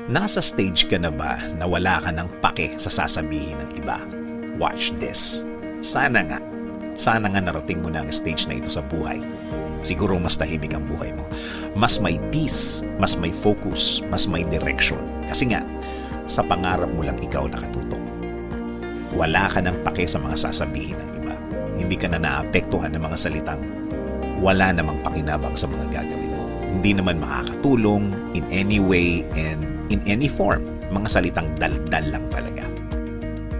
Nasa stage ka na ba na wala ka ng pake sa sasabihin ng iba? Watch this. Sana nga narating mo na ang stage na ito sa buhay. Siguro mas tahimik ang buhay mo. Mas may peace, mas may focus, mas may direction. Kasi nga, sa pangarap mo lang ikaw nakatutok. Wala ka ng pake sa mga sasabihin ng iba. Hindi ka na naapektuhan ng mga salitang wala namang pakinabang sa mga gagawin mo. Hindi naman makakatulong in any way and in any form. Mga salitang daldal lang talaga.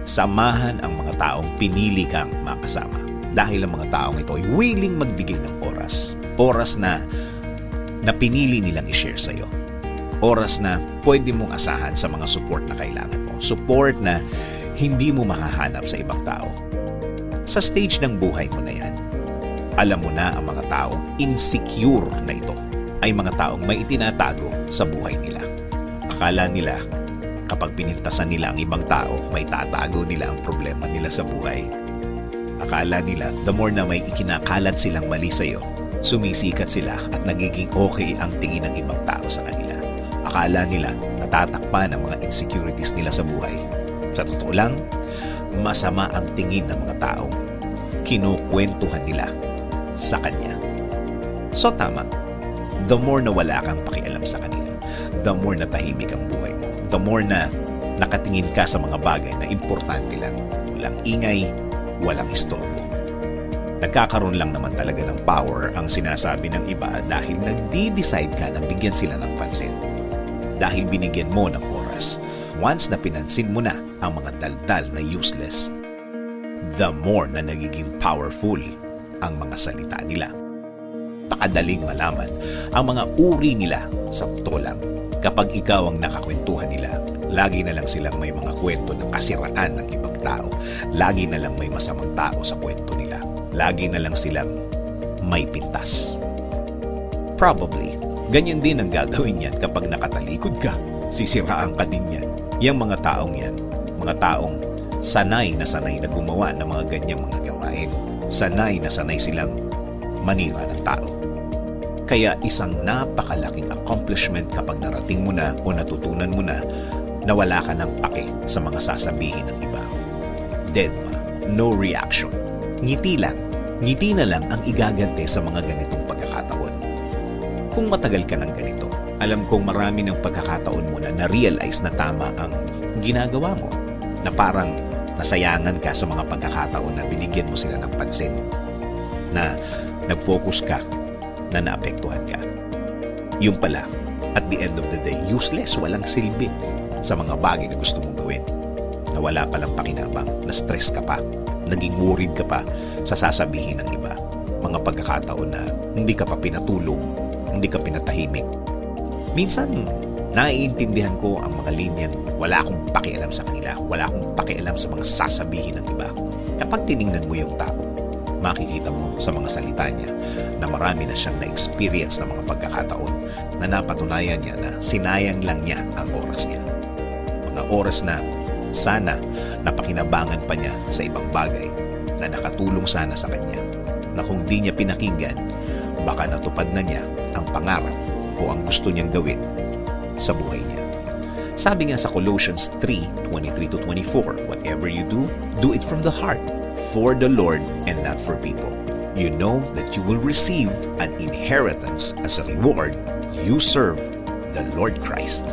Samahan ang mga taong pinili kang makasama. Dahil ang mga taong ito ay willing magbigay ng oras. Oras na pinili nilang i-share sa'yo. Oras na pwede mong asahan sa mga support na kailangan mo. Support na hindi mo makahanap sa ibang tao. Sa stage ng buhay mo na yan, alam mo na ang mga taong insecure na ito ay mga taong may itinatago sa buhay nila. Akala nila kapag pinintasan nila ang ibang tao, may tatago nila ang problema nila sa buhay. Akala nila the more na may ikinakalat silang mali sa'yo, sumisikat sila at nagiging okay ang tingin ng ibang tao sa kanila. Akala nila natatakpan ang mga insecurities nila sa buhay. Sa totoo lang, masama ang tingin ng mga taong kinukwentuhan nila sa kanya. So tama, the more na wala kang pakialam sa kanila, the more na tahimik ang buhay mo, the more na nakatingin ka sa mga bagay na importante lang. Walang ingay, walang istorbo. Nagkakaroon lang naman talaga ng power ang sinasabi ng iba dahil nagdi-decide ka na bigyan sila ng pansin. Dahil binigyan mo ng oras. Once na pinansin mo na ang mga daldal na useless, the more na nagiging powerful ang mga salita nila. Pakadaling malaman ang mga uri nila sa totoo lang. Kapag ikaw ang nakakwentuhan nila, lagi na lang silang may mga kwento ng kasiraan ng ibang tao. Lagi na lang may masamang tao sa kwento nila. Lagi na lang silang may pintas. Probably, ganyan din ang gagawin yan kapag nakatalikod ka. Sisiraan ka din yan. Yang mga taong yan, mga taong sanay na gumawa ng mga ganyang mga gawain. Sanay na sanay silang manira ng tao. Kaya isang napakalaking accomplishment kapag narating mo na o natutunan mo na wala ka ng pake sa mga sasabihin ng iba. Deadma, no reaction. Ngiti lang. Ngiti na lang ang igagante sa mga ganitong pagkakataon. Kung matagal ka ng ganito, alam kong marami ng pagkakataon mo na na-realize na tama ang ginagawa mo. Na parang nasayangan ka sa mga pagkakataon na binigyan mo sila ng pansin. Na nag-focus ka, na naapektuhan ka. Yung pala, at the end of the day, useless, walang silbi sa mga bagay na gusto mong gawin. Na wala palang pakinabang, na stress ka pa, naging worried ka pa sa sasabihin ng iba. Mga pagkakataon na hindi ka pa pinatulong, hindi ka pinatahimik. Minsan, naiintindihan ko ang mga linyang wala akong pakialam sa kanila, wala akong pakialam sa mga sasabihin ng iba. Kapag tiningnan mo yung tao, makikita mo sa mga salita niya na marami na siyang na-experience na mga pagkakataon na napatunayan niya na sinayang lang niya ang oras niya. Mga oras na sana napakinabangan pa niya sa ibang bagay na nakatulong sana sa kanya, na kung di niya pinakinggan, baka natupad na niya ang pangarap o ang gusto niyang gawin sa buhay niya. Sabi nga sa Colossians 3:23-24, whatever you do, do it from the heart, for the Lord and not for people. You know that you will receive an inheritance as a reward. You serve the Lord Christ.